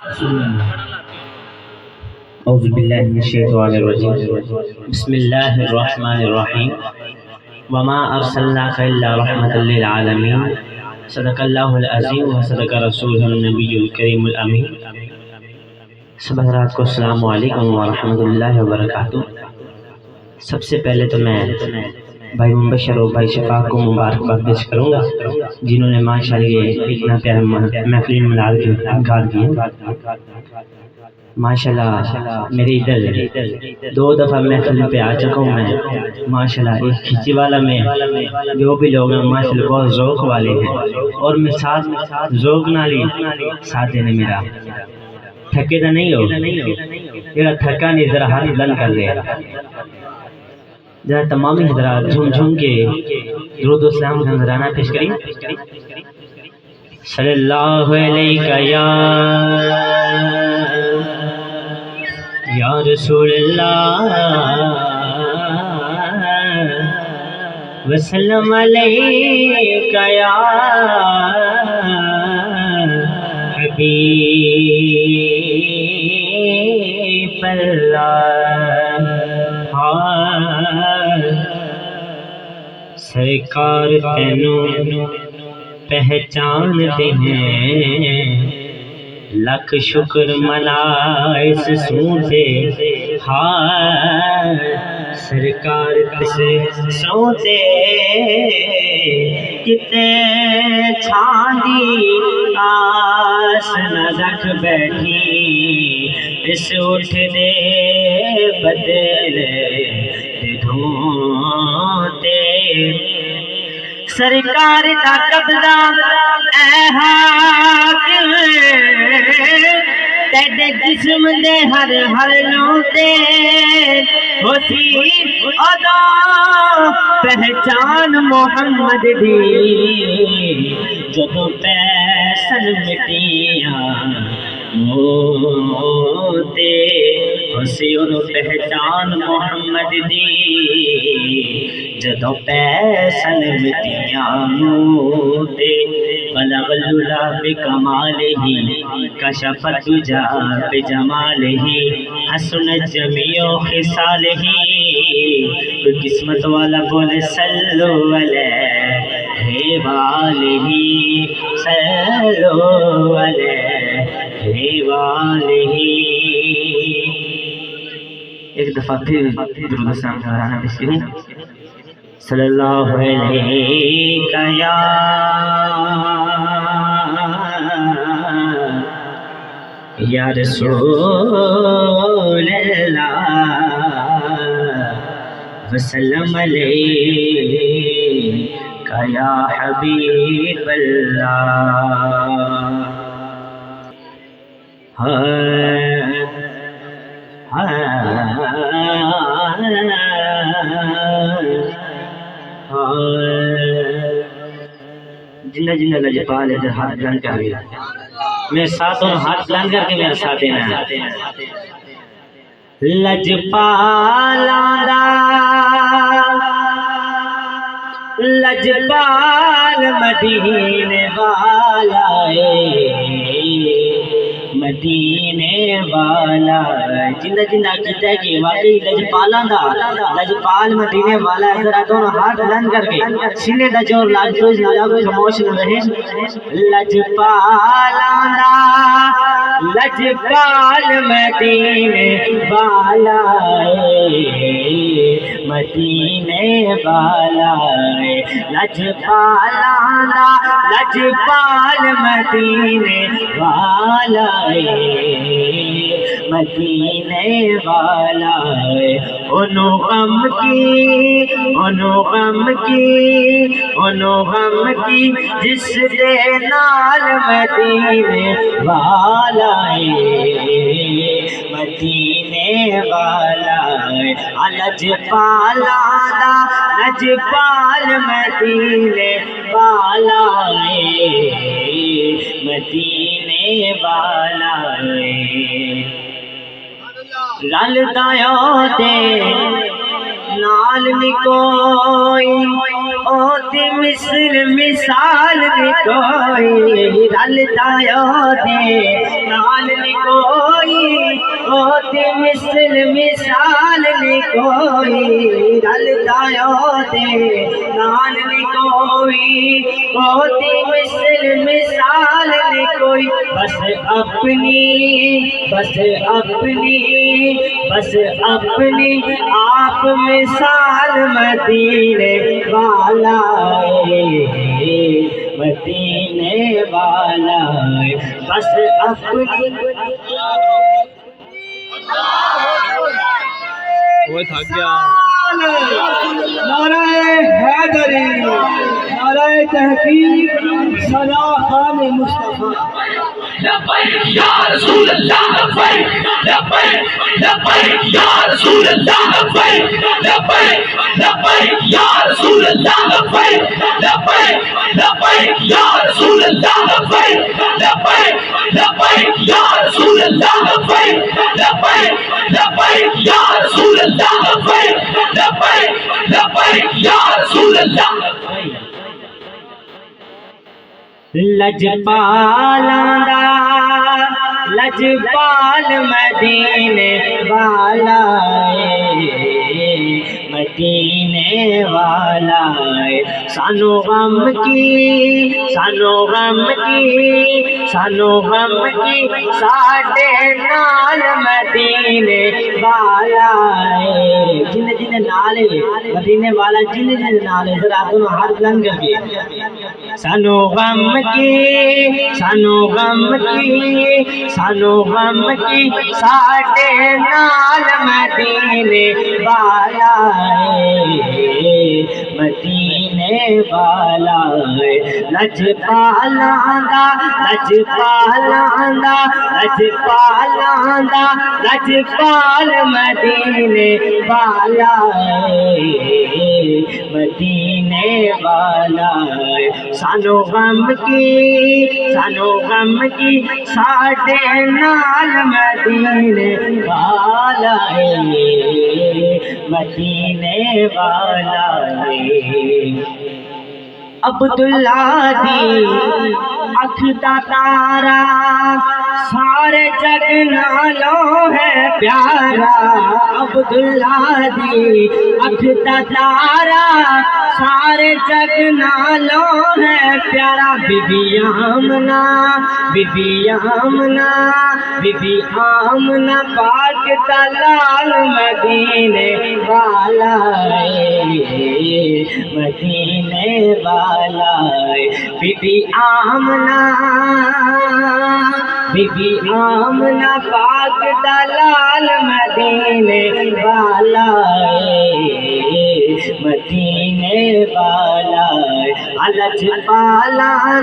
اعوذ باللہ من الشیطان الرجیم بسم اللہ الرحمن الرحیم وما ارسلناک الا رحمۃ للعالمین صدق اللہ العظیم وصدق رسولہ النبی الکریم الامین۔ سب حضرات کو السلام علیکم ورحمۃ اللہ وبرکاتہ۔ سب سے پہلے تو میں بھائی مبشر اور بھائی شفاق کو مبارکباد پیش کروں گا جنہوں نے ماشاءاللہ یہ اتنا پیارا محفل ملاد کے انعقاد کیا۔ ماشاءاللہ میرے ادھر 2 دفعہ محفل پہ آ چکا ہوں میں۔ ماشاءاللہ ایک کھچی والا میں جو بھی لوگ ہیں ماشاءاللہ بہت ذوق والے ہیں، اور میں ساتھ ذوق نالی ساتھ دینے میرا تھکے دا نہیں ہو میرا تھکا نہیں، ذرا ہاتھ بلند کر لے، ذرا تمام حضرات جھوم جھوم کے درود و سلام کا نذرانہ پیش کریں۔ صلی اللہ علیہ یا رسول اللہ وسلم علیہ یا حبیب اللہ۔ سرکار تینوں پہچان دے ہیں، لکھ شکر منا اس سوتے سرکار سوتے کتے چھاندی آس نہ رکھ بیٹھی اس اٹھ دے بدلے دھوتے سرکار دا قبضہ اے حاکم تیرے جسم دے ہر لوٹے ہوسی ادا پہچان محمد دی جدو پیسن مٹیاں موتے ہوسی ادا پہچان محمد دی جدو پیسن مٹیاں موتے بلغ العلا بکمالہ کشف الدجا بجمالہ حسنت جمیع خصالہ۔ کوئی قسمت والا بولے صلو علیہ والہ صلو علیہ والہ۔ ایک دفعہ پھر درود و سلام کا نذرانہ پیش کریں۔ صلی اللہ علیہ یا رسول اللہ وسلم علیہ یا حبیب اللہ۔ جنہ جنہ لجپال ادھر ہاتھ بلند کر گیا میرے ساتھ اور ہاتھ بلند کر کے میرے ساتھ دینا ہے۔ لجپالاں دا لجپال مدینے والا مدینے والا جندہ جندہ کہتا ہے کہ واقعی لجپالاں دا لجپال مدینے والا ہے۔ ذرا دونوں ہاتھ بلند کر کے سینے دا جور لاگ سوچ نہ جاؤ خاموش نہ رہے۔ لجپالاں دا لجپال مدینے والا مدینے والا لجپالاں دا لجپال مدینے والا مدینے والا۔ انہوں غم کی جس دے نال مدینے والا مدینے والا۔ لجپالاں دا لجپال مدینے والا مدینے والا۔ رل دایوں دے نال نکوئی اوتی مثل مثال کوئی رلتا اوتی نال کوئی اوتی مثل مثال کوئی رلتا اوتی نال کوئی اوتی مثل مثال کوئی بس اپنی آپ مثال مدینے والا مدینے والا بس اپنی وہ تھک گیا نعرہ حیدری نعرہ تحقیق صدا خان مصطفیٰ لبیک یا رسول اللہ لبیک لبیک لبیک یا رسول اللہ لبیک لبیک لبیک یا رسول اللہ لبیک لبیک لبیک یا رسول اللہ لبیک لبیک لبیک یا رسول اللہ لبیک لبیک لبیک یا رسول اللہ لبیک لبیک لبیک یا رسول اللہ لجپال لجپال مدینے والا مدینے والا سانو غم کی ساڈے نال مدینے والا جن جن نال مدینے والا جن جن نال ذرا دونوں ہاتھ بلند کر کے سانو غم کی ساڈے نال مدینے والا مدینے والا لجپالاں دا لجپال مدینے والا مدینے والا سانو غم کی ساڈے نال مدینے والا مدینے والا عبداللہ دی اکھ دا تارا سارے جگ نالوں ہے پیارا عبداللہ دی اکھ دا تارا سارے جگ نالوں ہے پیارا بی بی آمنہ پاک دا لال مدینے والا مدینے والا بی بی آمنہ پاک دا لال مدینے والا مدینے والا لجپالاں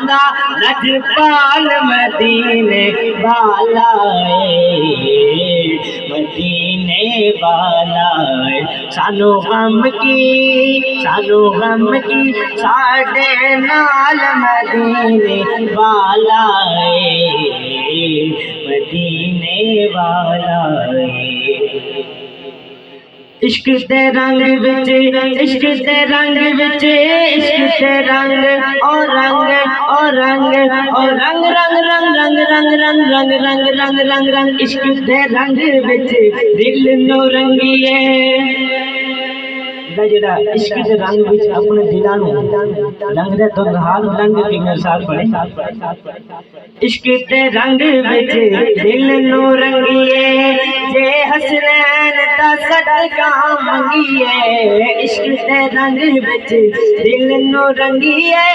دا لجپال مدینے والا مدینے والا سانو غم کی ساڈے نال مدینے والا مدینے والا عشق دے رنگ وچ اور رنگ عشق دے رنگ وچ دل نو رنگیے جڑا عشق دے رنگ وچ اپنے دلاں نو رنگ دے تو ہاتھ رنگ کے ساتھ پڑے عشق دے رنگ وچ دل نو رنگیے جے حسنین دا صدقہ منگیے عشق دے رنگ وچ دل نو رنگیے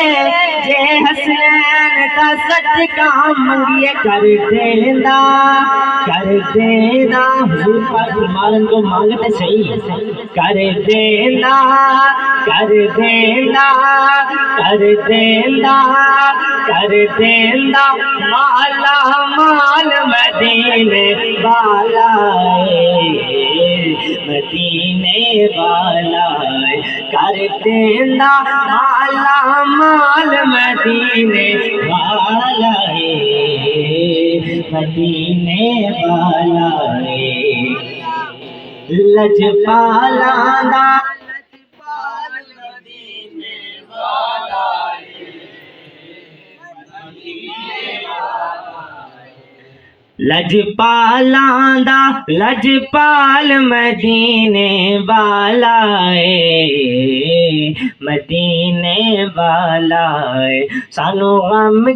جے حسنین دا صدقہ منگیے کر دیندا حضور پاک فرمان کو مانگتے صحیح کر دیندا مالا مال مدینے والا مدینے والا کر دیندا مالا مال مدینے والا مدینے والا اے لجپالاں دا لجپالاں دا لجپال مدینے والا اے مدینے والا اے سانو غم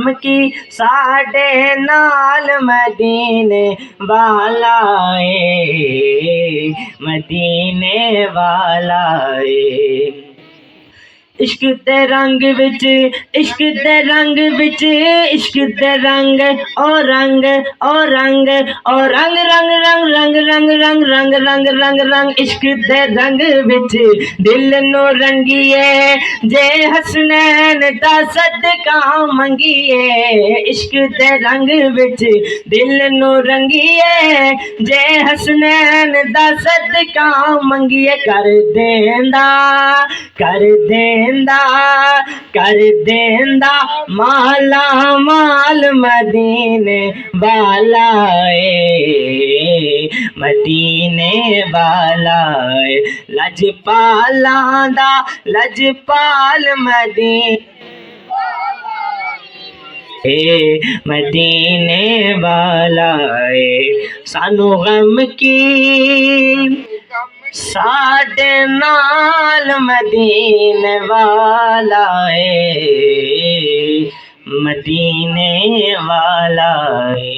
کی ساڈے نال مدینے والا اے مدینے والا اے عشق دے رنگ وچ عشق دے رنگ وچ عشق دے رنگ او رنگ او رنگ او رنگ رنگ رنگ رنگ رنگ رنگ رنگ رنگ رنگ رنگ عشق دے رنگ وچ دل نو رنگیے جے حسنین دا صدقہ منگیے عشق دے رنگ وچ دل نو رنگیے جے حسنین دا صدقہ منگیے کر دیندا مالا مال مدینے والا اے مدینے والا اے لجپالاں دا لجپال مدینے والا اے سانو غم کی ساڈے نال مدینے والا اے مدینے والا اے